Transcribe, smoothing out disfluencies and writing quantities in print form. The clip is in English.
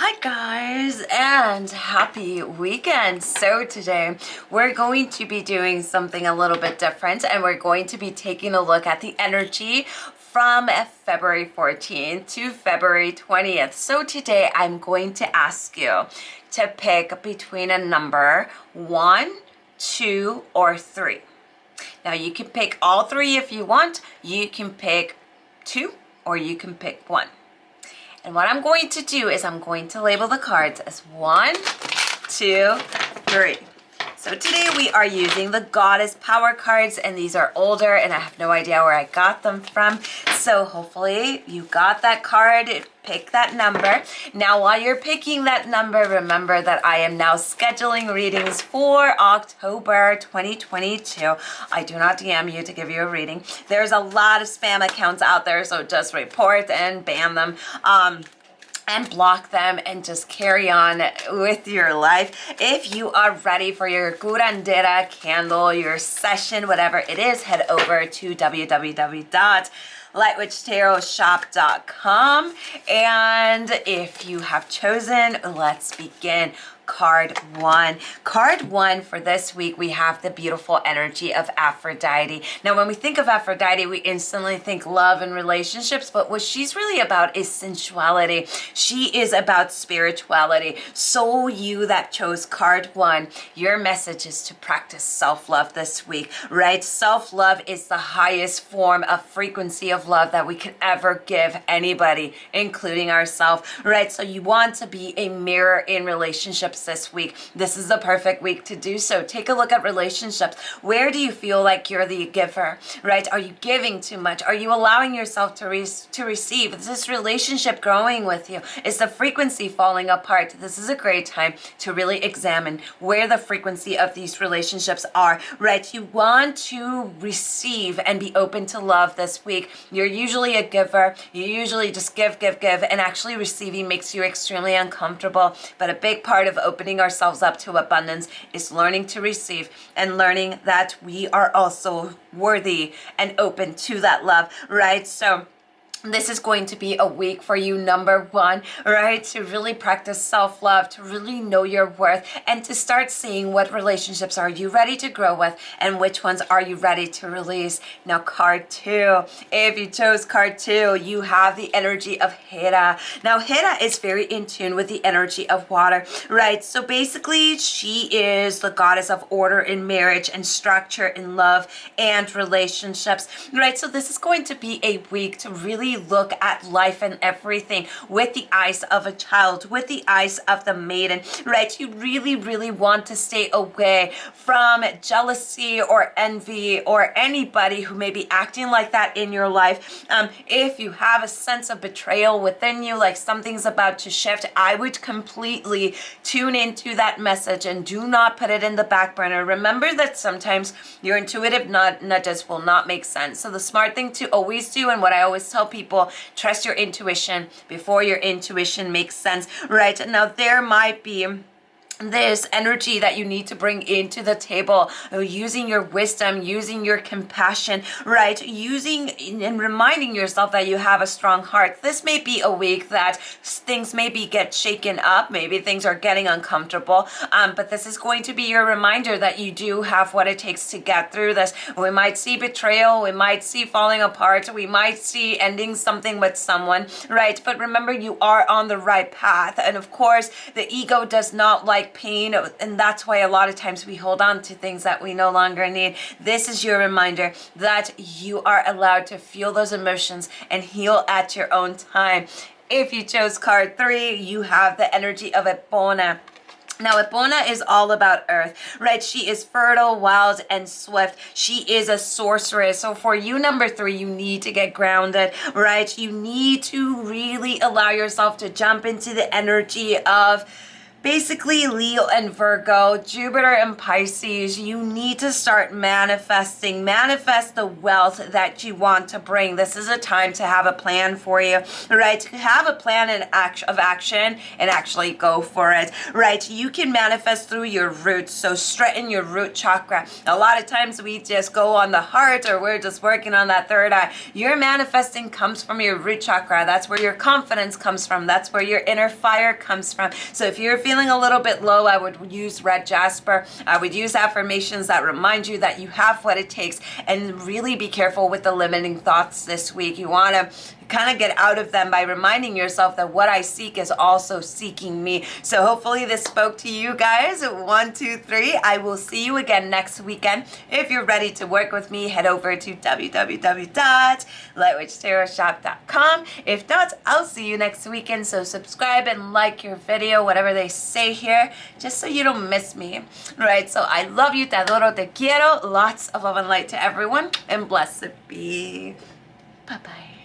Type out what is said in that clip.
Hi guys, and happy weekend. So today we're going to be doing something a little bit different, and we're going to be taking a look at the energy from February 14th to February 20th. So today I'm going to ask you to pick between a number 1, 2, or 3. Now you can pick all 3 if you want. You can pick 2 or you can pick 1. And what I'm going to do is I'm going to label the cards as 1, 2, 3. So today we are using the Goddess Power cards, and these are older and I have no idea where I got them from. So hopefully you got that card, pick that number. Now while you're picking that number, remember that I am now scheduling readings for October 2022. I do not DM you to give you a reading. There's a lot of spam accounts out there, so just report and ban them. And block them and just carry on with your life. If you are ready for your curandera candle, your session, whatever it is, head over to www.lightwitchtarotshop.com. And if you have chosen, let's begin. Card 1. Card 1 for this week, we have the beautiful energy of Aphrodite. Now, when we think of Aphrodite, we instantly think love and relationships, but what she's really about is sensuality. She is about spirituality. So you that chose card 1, your message is to practice self-love this week, right? Self-love is the highest form of frequency of love that we can ever give anybody, including ourselves, right? So you want to be a mirror in relationships this week. This is the perfect week to do so. Take a look at relationships. Where do you feel like you're the giver, right? Are you giving too much? Are you allowing yourself to receive? Is this relationship growing with you? Is the frequency falling apart? This is a great time to really examine where the frequency of these relationships are, right? You want to receive and be open to love this week. You're usually a giver. You usually just give, and actually receiving makes you extremely uncomfortable. But a big part of opening ourselves up to abundance is learning to receive and learning that we are also worthy and open to that love, right? So this is going to be a week for you, number 1, right? To really practice self-love, to really know your worth, and to start seeing what relationships are you ready to grow with and which ones are you ready to release. Now, card 2. If you chose card 2, you have the energy of Hera. Now, Hera is very in tune with the energy of water, right? So basically, she is the goddess of order in marriage and structure in love and relationships, right? So this is going to be a week to really look at life and everything with the eyes of a child, with the eyes of the maiden, right? You really want to stay away from jealousy or envy or anybody who may be acting like that in your life. If you have a sense of betrayal within you, like something's about to shift, I would completely tune into that message and do not put it in the back burner. Remember that sometimes your intuitive nudges will not make sense. So the smart thing to always do, and what I always tell people, trust your intuition before your intuition makes sense, right? Now, there might be this energy that you need to bring into the table, using your wisdom, using your compassion, right? Using and reminding yourself that you have a strong heart. This may be a week that things maybe get shaken up, maybe things are getting uncomfortable, but this is going to be your reminder that you do have what it takes to get through this. We might see betrayal, we might see falling apart, we might see ending something with someone, right? But remember, you are on the right path. And of course, the ego does not like pain, and that's why a lot of times we hold on to things that we no longer need. This is your reminder that you are allowed to feel those emotions and heal at your own time. If you chose card 3, you have the energy of Epona. Now, Epona is all about earth, right? She is fertile, wild, and swift. She is a sorceress. So for you, number 3, you need to get grounded, right? You need to really allow yourself to jump into the energy of basically Leo and Virgo, Jupiter and Pisces, you need to start manifesting. Manifest the wealth that you want to bring. This is a time to have a plan for you, right? To have a plan of action and actually go for it, right? You can manifest through your roots, so straighten your root chakra. A lot of times we just go on the heart, or we're just working on that third eye. Your manifesting comes from your root chakra. That's where your confidence comes from. That's where your inner fire comes from. So if you're feeling a little bit low, I would use red jasper. I would use affirmations that remind you that you have what it takes, and really be careful with the limiting thoughts this week. You want to kind of get out of them by reminding yourself that what I seek is also seeking me. So hopefully this spoke to you guys. 1, 2, 3. I will see you again next weekend. If you're ready to work with me, head over to www.lightwitchtarotshop.com. If not, I'll see you next weekend. So subscribe and like your video, whatever they say here, just so you don't miss me. Right? So I love you. Te adoro. Te quiero. Lots of love and light to everyone. And blessed be. Bye-bye.